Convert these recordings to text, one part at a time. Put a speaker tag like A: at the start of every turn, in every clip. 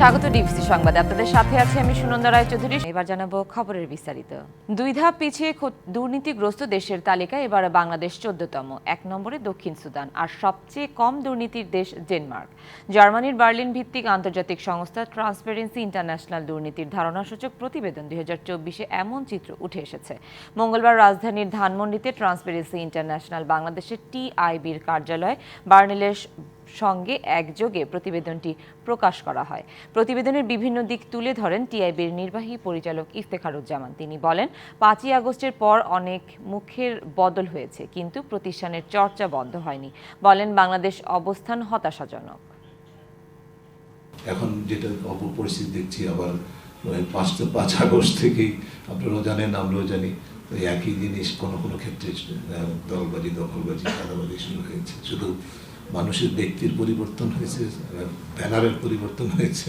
A: স্বাগত ডিবিসি সংবাদে, আপনাদের সাথে আছি আমি সুনন্দা রায়চৌধুরী। এবার জানাবো খবরের বিস্তারিত। 2 ধাপ পিছিয়ে দুর্নীতিগ্রস্ত দেশের তালিকায় এবার বাংলাদেশ 14তম, 1 নম্বরে দক্ষিণ সুদান, আর সবচেয়ে কম দুর্নীতির দেশ ডেনমার্ক। জার্মানির বার্লিন ভিত্তিক আন্তর্জাতিক সংস্থা ট্রান্সপারেন্সি ইন্টারন্যাশনাল দুর্নীতির ধারণাসূচক প্রতিবেদন 2024-এ এমন চিত্র উঠে এসেছে। মঙ্গলবার রাজধানীর ধানমন্ডিতে ট্রান্সপারেন্সি ইন্টারন্যাশনাল বাংলাদেশের টিআইবির কার্যালয় বার্নেলের সঙ্গে একযোগে প্রতিবেদনটি প্রকাশ করা হয়। প্রতিবেদনের বিভিন্ন দিক তুলে ধরেন টিআইবির নির্বাহী পরিচালক ইফতেখারুজ্জামান। তিনি বলেন, 5ই আগস্টের পর অনেক মুখের বদল হয়েছে, কিন্তু প্রতিষ্ঠানের চর্চা বন্ধ হয়নি। বলেন, বাংলাদেশ অবস্থান হতাশাজনক।
B: এখন যেটা অপরিস্থিতি দেখছি, আবার 5 আগস্ট থেকেই আপনারাও জানেন, আমরাও জানি, একই জিনিস কোনো কোনো ক্ষেত্রে দলবাজি, দখলবাজি, চাঁদাবাজি শুরু হয়েছে। শুধু মানুষের ব্যক্তির পরিবর্তন হয়েছে, ব্যানারের পরিবর্তন হয়েছে,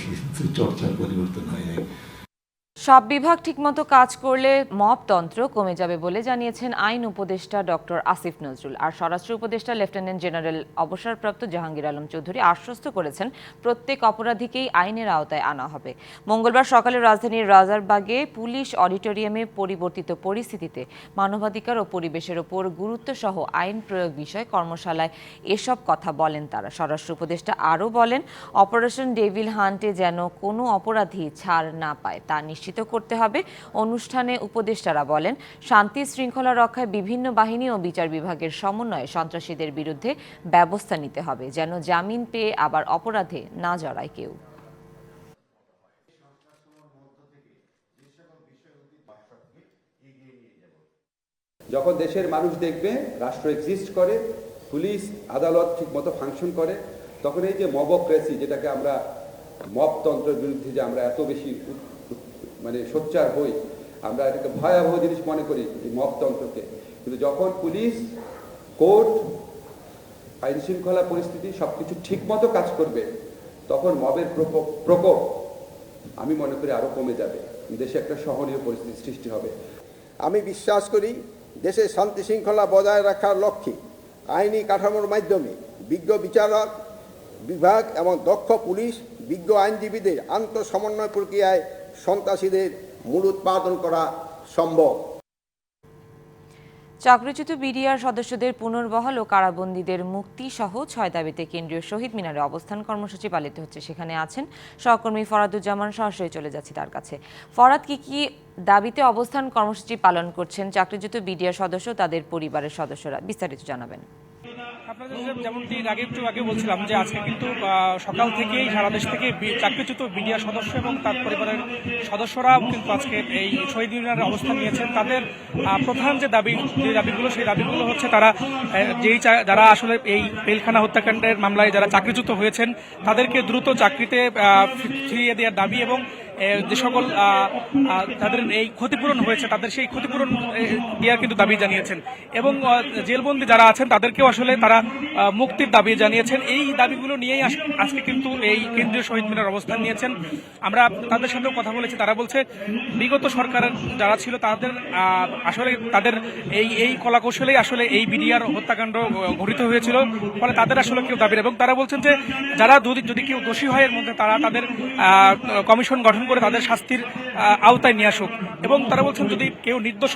B: কিন্তু চর্চার পরিবর্তন হয় নাই।
A: সব বিভাগ ঠিকমতো কাজ করলে মবতন্ত্র কমে যাবে বলে জানিয়েছেন আইন উপদেষ্টা ডক্টর আসিফ নজরুল। আর স্বরাষ্ট্র উপদেষ্টা লেফটেন্যান্ট জেনারেল অবসরপ্রাপ্ত জাহাঙ্গীর আলম চৌধুরী আশ্বস্ত করেছেন, প্রত্যেক অপরাধীকেই আইনের আওতায় আনা হবে। মঙ্গলবার সকালে রাজধানীর রাজারবাগে পুলিশ অডিটোরিয়ামে পরিবর্তিত পরিস্থিতিতে মানবাধিকার ও পরিবেশের ওপর গুরুত্ব সহ আইন প্রয়োগ বিষয়ে কর্মশালায় এসব কথা বলেন তারা। স্বরাষ্ট্র উপদেষ্টা আরও বলেন, অপারেশন ডেভিল হান্টে যেন কোনো অপরাধী ছাড় না পায় তা নিশ্চিত করতে হবে। অনুষ্ঠানে উপদেষ্টারা বলেন, শান্তি শৃঙ্খলা রক্ষায় বিভিন্ন বাহিনী ও বিচার বিভাগের সমন্বয়ে সন্ত্রাসীদের বিরুদ্ধে ব্যবস্থা নিতে হবে, যেন জামিন পেয়ে আবার অপরাধে না জড়ায় কেউ।
C: যখন দেশের মানুষ দেখবে রাষ্ট্র এক্সিস্ট করে, পুলিশ আদালত ঠিকমতো ফাংশন করে, তখন এই যে মবক্রেসি, যেটাকে আমরা মবতন্ত্রের বিরুদ্ধে যে আমরা এত বেশি সোচ্চার হই, আমরা এটাকে ভয়াবহ জিনিস মনে করি এই মবতন্ত্রকে, কিন্তু যখন পুলিশ, কোর্ট, আইন শৃঙ্খলা পরিস্থিতি সবকিছু ঠিকমতো কাজ করবে, তখন মবের প্রকোপ আমি মনে করি আরো কমে যাবে, দেশে একটা সহনীয় পরিস্থিতি সৃষ্টি হবে।
D: আমি বিশ্বাস করি, দেশে শান্তি শৃঙ্খলা বজায় রাখার লক্ষ্যে আইনি কাঠামোর মাধ্যমে বিজ্ঞ বিচারক বিভাগ এবং দক্ষ পুলিশ, বিজ্ঞ আইনজীবীদের আন্তঃসমন্বয় প্রক্রিয়ায় সন্ত্রাসীদের মূলোৎপাটন করা সম্ভব।
A: চাকরিচ্যুত বিডিআর সদস্যদের পুনর্বহাল ও কারাবন্দীদের মুক্তি সহ 6 দাবিতে কেন্দ্রীয় শহীদ মিনারে অবস্থান কর্মসূচি পালিত হচ্ছে। সেখানে আছেন সহকর্মী ফরাদুজ্জামান, সরাসরি চলে যাচ্ছি তার কাছে। ফরাদ, কি দাবিতে অবস্থান কর্মসূচি পালন করছেন চাকরিচ্যুত বিডিআর সদস্য তাদের পরিবারের সদস্যরা, বিস্তারিত জানাবেন।
E: আপনাদের যেমনটি একটু আগে বলছিলাম যে আজকে কিন্তু সকাল থেকেই সারা দেশ থেকে চাকরিচ্যুত বিডিআর সদস্য এবং তার পরিবারের সদস্যরা কিন্তু আজকে এই শহীদ মিনারে অবস্থান নিয়েছেন। তাদের প্রধান যে দাবিগুলো, সেই দাবিগুলো হচ্ছে তারা যারা আসলে এই পিলখানা হত্যাকাণ্ডের মামলায় যারা চাকরিচ্যুত হয়েছেন তাদেরকে দ্রুত চাকরিতে ফিরিয়ে দেওয়ার দাবি, এবং যে সকল তাদের এই ক্ষতিপূরণ হয়েছে তাদের সেই ক্ষতিপূরণ দেওয়ার কিন্তু দাবি জানিয়েছেন, এবং জেলবন্দী যারা আছেন তাদেরকেও আসলে তারা মুক্তির দাবি জানিয়েছেন। এই দাবিগুলো নিয়েই আজকে কিন্তু এই কেন্দ্রীয় শহীদ মিনার অবস্থান নিয়েছেন। আমরা তাদের সাথেও কথা বলেছি, তারা বলছে বিগত সরকারের যারা ছিল তাদের আসলে তাদের এই কলাকৌশলেই আসলে এই বিডিআর হত্যাকাণ্ড ঘটিত হয়েছিল, ফলে তাদের আসলে কেউ দাবি, এবং তারা বলছেন যে যারা যদি কেউ দোষী হয় এর মধ্যে তারা তাদের কমিশন গঠন করে তাদের শাস্তির আওতায় নিয়ে আসুক, এবং তারা বলছেন যদি কেউ নির্দোষ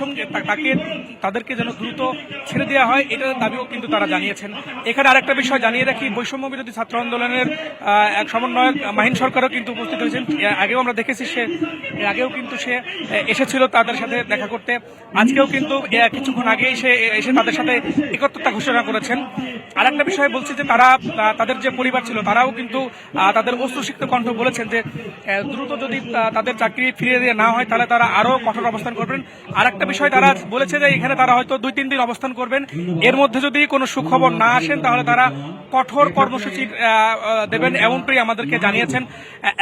E: তাদেরকে যেন দ্রুত ছেড়ে দেওয়া হয়, এটার দাবিও কিন্তু তারা জানিয়েছেন। এখানে আরেকটা বিষয় জানিয়ে রাখি, বৈষম্য বিরোধী ছাত্র আন্দোলনের এক সমন্বয়ক মাহিন সরকারও কিন্তু উপস্থিত হয়েছেন। আগেও আমরা দেখেছি আগেও কিন্তু সে এসেছিল তাদের সাথে দেখা করতে। আজকেও কিন্তু কিছুক্ষণ আগেই সে এসে তাদের সাথে একত্রতা ঘোষণা করেছেন। আরেকটা বিষয় বলছি যে তাদের যে পরিবার ছিল তারাও কিন্তু তাদের অশ্রুসিক্ত কণ্ঠ বলেছেন যে দ্রুত যদি তাদের চাকরি ফিরিয়ে দিয়ে না হয় তাহলে তারা আরো কঠোর অবস্থান করবেন। আরেকটা বিষয় তারা বলেছে যে এখানে তারা হয়তো 2-3 দিন অবস্থান করবেন, এর মধ্যে যদি কোনো সুখবর না আসেন তাহলে তারা কঠোর কর্মসূচি দেবেন, এমনটাই আমাদেরকে জানিয়েছেন।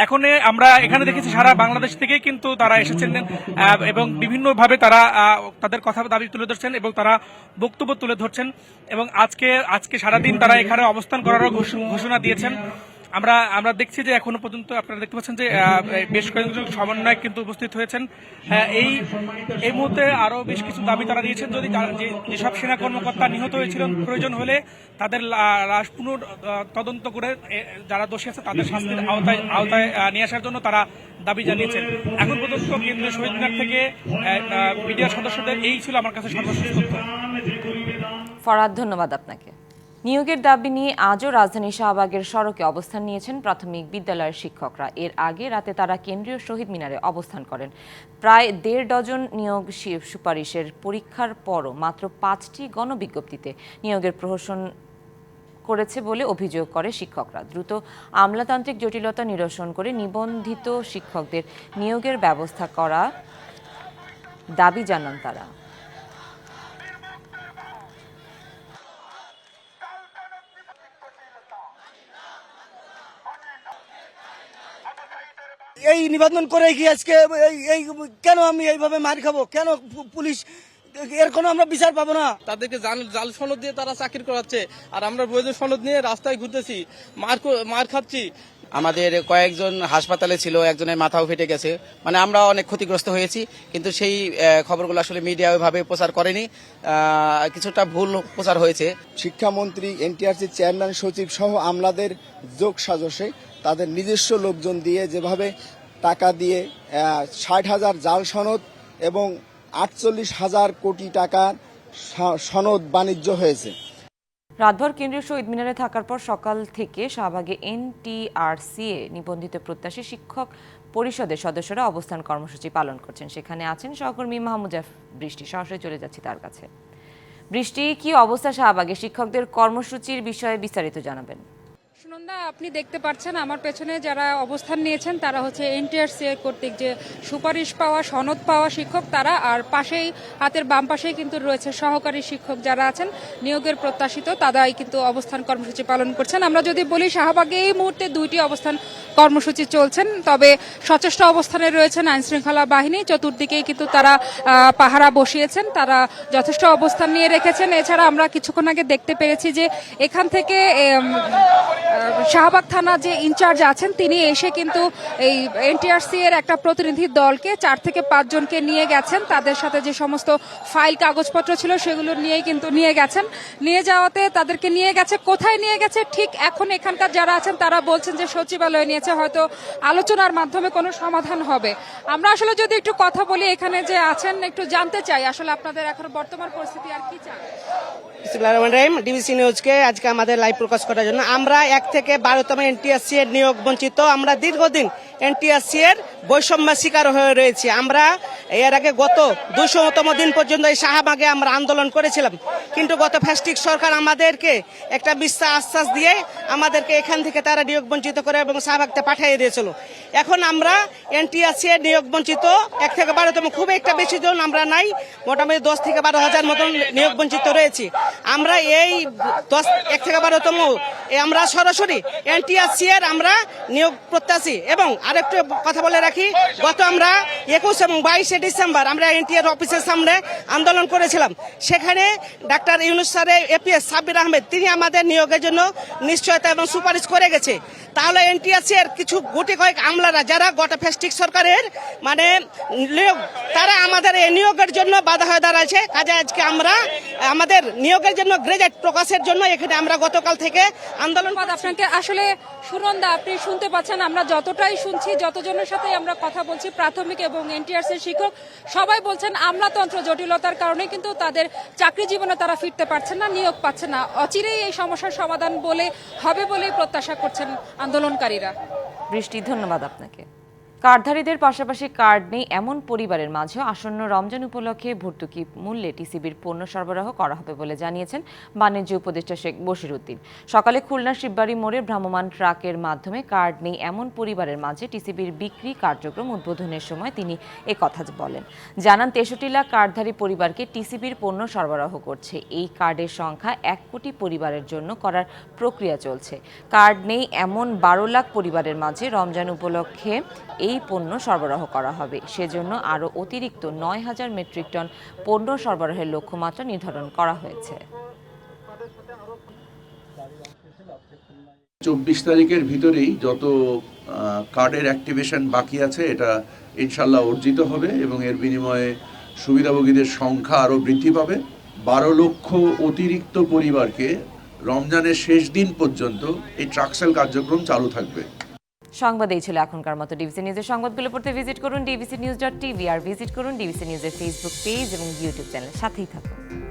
E: এখন আমরা এখানে দেখেছি সারা বাংলাদেশ থেকেই কিন্তু তারা এসেছেন এবং বিভিন্নভাবে তারা তাদের কথা দাবি তুলে ধরছেন এবং তারা বক্তব্য তুলে ধরছেন, এবং আজকে সারাদিন তারা এখানে অবস্থান করারও ঘোষণা দিয়েছেন। আমরা দেখছি যে এখনো পর্যন্ত আপনারা দেখতে পাচ্ছেন যে বেশ কয়েকজন সমন্বয়ক কিন্তু উপস্থিত হয়েছেন। এই মুহূর্তে আরো বেশ কিছু দাবি তারা দিয়েছেন, যদি যেসব সেনা কর্মকর্তা নিহত হয়েছিলেন প্রয়োজন হলে তাদের লাশ পুনর তদন্ত করে যারা দোষী আছে তাদের শাস্তির আওতায় নিয়ে আসার জন্য তারা দাবি জানিয়েছেন। এখন পর্যন্ত কেন্দ্রীয় শহীদ মিনার থেকে মিডিয়ার সদস্যদের এই ছিল আমার কাছে সর্বশেষ তথ্য।
A: ফরহাদ, ধন্যবাদ আপনাকে। নিয়োগের দাবি নিয়ে আজও রাজধানীর শাহবাগের সড়কে অবস্থান নিয়েছেন প্রাথমিক বিদ্যালয়ের শিক্ষকরা। এর আগে রাতে তারা কেন্দ্রীয় শহীদ মিনারে অবস্থান করেন। প্রায় 1.5 ডজন নিয়োগ সুপারিশের পরীক্ষার পরও মাত্র 5টি গণবিজ্ঞপ্তিতে নিয়োগের প্রহসন করেছে বলে অভিযোগ করে শিক্ষকরা। দ্রুত আমলাতান্ত্রিক জটিলতা নিরসন করে নিবন্ধিত শিক্ষকদের নিয়োগের ব্যবস্থা করা দাবি জানান তারা।
F: এই নিবন্ধন করে কি আজকে এই কেন আমি এইভাবে মার খাবো? কেন পুলিশ এর কোনো আমরা বিচার পাবো না?
G: তাদেরকে জাল সনদ দিয়ে তারা চাকরি করাচ্ছে, আর আমরা বৈধ সনদ নিয়ে রাস্তায় ঘুরতেছি, মার খাচ্ছি।
H: আমাদের কয়েকজন হাসপাতালে ছিল, একজনের মাথাও ফেটে গেছে, মানে আমরা অনেক ক্ষতিগ্রস্ত হয়েছি। কিন্তু সেই খবরগুলো আসলে মিডিয়া ওইভাবে প্রচার করেনি, কিছুটা ভুল প্রচার হয়েছে।
I: শিক্ষামন্ত্রী, এনটিআরসি চেয়ারম্যান, সচিব সহ আমলাদের যোগ সাজসে তাদের নিজস্ব লোকজন দিয়ে যেভাবে টাকা দিয়ে 60,000 জাল সনদ এবং 48,000 কোটি টাকার সনদ বাণিজ্য হয়েছে।
A: রাতভর কেন্দ্রীয় শহীদ মিনারে থাকার পর সকাল থেকে শাহবাগে এনটিআরসিএ নিবন্ধিত প্রত্যাশী শিক্ষক পরিষদের সদস্যরা অবস্থান কর্মসূচি পালন করছেন। সেখানে আছেন সহকর্মী মাহমুজা বৃষ্টি। সরাসরি চলে যাচ্ছি তার কাছে। বৃষ্টি, কি অবস্থা শাহবাগে? শিক্ষকদের কর্মসূচির বিষয়ে বিস্তারিত জানাবেন।
J: সুনন্দা, আপনি দেখতে পাচ্ছেন আমার পেছনে যারা অবস্থান নিয়েছেন তারা হচ্ছে এনটিআরসি কর্তৃক যে সুপারিশ পাওয়া, সনদ পাওয়া শিক্ষক তারা, আর পাশেই হাতের বাম পাশেই কিন্তু রয়েছে সহকারী শিক্ষক যারা আছেন নিয়োগের প্রত্যাশিত, তারাই কিন্তু অবস্থান কর্মসূচি পালন করছেন। আমরা যদি বলি শাহবাগে এই মুহূর্তে 2টি অবস্থান কর্মসূচি চলছেন, তবে সচেষ্ট অবস্থানে রয়েছেন আইনশৃঙ্খলা বাহিনী। চতুর্দিকেই কিন্তু তারা পাহারা বসিয়েছেন, তারা যথেষ্ট অবস্থান নিয়ে রেখেছেন। এছাড়া আমরা কিছুক্ষণ আগে দেখতে পেরেছি যে এখান থেকে শাহবাগ থানা যে ইনচার্জ আছেন তিনি এসে কিন্তু এই এনটিআরসি এর একটা প্রতিনিধি দলকে 4 থেকে 5 জনকে নিয়ে গেছেন। তাদের সাথে যে সমস্ত ফাইল কাগজপত্র ছিল সেগুলো নিয়েই কিন্তু নিয়ে গেছেন। নিয়ে যাওয়াতে তাদেরকে নিয়ে গেছে, কোথায় নিয়ে গেছে ঠিক এখন এখানকার যারা আছেন তারা বলছেন যে সচিবালয়ে নিয়েছে, হয়তো আলোচনার মাধ্যমে কোনো সমাধান হবে। আমরা আসলে যদি একটু কথা বলি এখানে যে আছেন, একটু জানতে চাই আসলে আপনাদের এখন বর্তমান পরিস্থিতি আর কি চান।
K: ডিবিসি নিউজকে আজকে আমাদের লাইভ প্রকাশ করার জন্য। আমরা 1 থেকে 12তম এনটিআরসি এর নিয়োগ বঞ্চিত। আমরা দীর্ঘদিন এনটিআরসি এর বৈষম্য শিকার হয়ে রয়েছি। আমরা এর আগে গত 200তম দিন পর্যন্ত এই শাহবাগে আমরা আন্দোলন করেছিলাম, কিন্তু গত ফ্যাসিস্ট সরকার আমাদেরকে একটা মিথ্যা আশ্বাস দিয়ে আমাদেরকে এখান থেকে তারা নিয়োগ বঞ্চিত করে এবং শাহবাগতে পাঠিয়ে দিয়েছিল। এখন আমরা এনটিআরসি এর নিয়োগ বঞ্চিত 1 থেকে 12তম, খুব একটা বেশি জন আমরা নাই, মোটামুটি 10 থেকে 12,000 মতন নিয়োগ বঞ্চিত রয়েছি। আমরা এই 1 থেকে 12তম আমরা সরাসরি এনটিআরসি এর আমরা নিয়োগ প্রত্যাশী। এবং আরেকটু কথা বলে রাখি, গত আমরা 21 এবং 22শে ডিসেম্বর আমরা এনটিআর অফিসের সামনে আন্দোলন করেছিলাম। সেখানে ডাক্তার ইউনূস স্যারের এপিএস সাব্বির আহমেদ তিনি আমাদের নিয়োগের জন্য নিশ্চয়তা এবং সুপারিশ করে গেছে। তাহলে এনটিআরসি এর কিছু গুটি কয়েক আমলারা যারা গত ফ্যাসিস্ট সরকারের মানে নিয়োগ, তারা আমাদের এই নিয়োগের জন্য বাধা হয়ে দাঁড়াচ্ছে। কাজে আজকে আমরা আমাদের নিয়োগের জন্য গ্রেজুয়েট প্রকাশের জন্য এখানে আমরা গতকাল থেকে আন্দোলন।
J: আপনাকে আসলে সুনন্দা, আপনি শুনতে পাচ্ছেন, আমরা যতটাই শুনছি, যতজনের সাথে আমরা কথা বলছি, প্রাথমিক এবং এনটিআরসি শিক্ষক সবাই বলছেন আমলাতন্ত্র জটিলতার কারণে কিন্তু তাদের চাকরি জীবনে তারা ফিরতে পারছেন না, নিয়োগ পাচ্ছেন না। অচিরেই এই সমস্যার সমাধান হবে বলেই প্রত্যাশা করছেন আন্দোলনকারীরা।
A: বৃষ্টি, ধন্যবাদ আপনাকে। কার্ডধারীদের পাশাপাশি কার্ড নেই এমন পরিবারের মাঝেও আসন্ন রমজান উপলক্ষে ভর্তুকি মূল্যে টিসিবির পণ্য সরবরাহ করা হবে বলে জানিয়েছেন বাণিজ্য উপদেষ্টা শেখ বশিরউদ্দিন। সকালে খুলনার শিববাড়ি মোড়ে ভ্রাম্যমাণ ট্রাকের মাধ্যমে কার্ড নেই এমন পরিবারের মাঝে টিসিবির বিক্রি কার্যক্রম উদ্বোধনের সময় তিনি একথা বলেন। জানান 63 লাখ কার্ডধারী পরিবারকে টিসিবির পণ্য সরবরাহ করছে। এই কার্ডের সংখ্যা 1 কোটি পরিবারের জন্য করার প্রক্রিয়া চলছে। কার্ড নেই এমন 12 লাখ পরিবারের মাঝে রমজান উপলক্ষে এই পণ্য সরবরাহ করা হবে। সেজন্য আরও অতিরিক্ত 9,000 মেট্রিক টন পণ্য সরবরাহের লক্ষ্যমাত্রা নির্ধারণ করা হয়েছে।
L: 24 তারিখের ভিতরেই যত কার্ডের অ্যাক্টিভেশন বাকি আছে এটা ইনশাল্লাহ অর্জিত হবে এবং এর বিনিময়ে সুবিধাভোগীদের সংখ্যা আরও বৃদ্ধি পাবে। 12 লক্ষ অতিরিক্ত পরিবারকে রমজানের শেষ দিন পর্যন্ত এই ট্রাকসেল কার্যক্রম চালু থাকবে।
A: সংবাদ এই ছিল এখনকার মতো। ডিবিসি নিউজের সংবাদগুলো পড়তে ভিজিট করুন dbcnews.tv আর ভিজিট করুন ডিবিসি নিউজের ফেসবুক পেজ এবং ইউটিউব চ্যানেল। সাথেই থাকুন।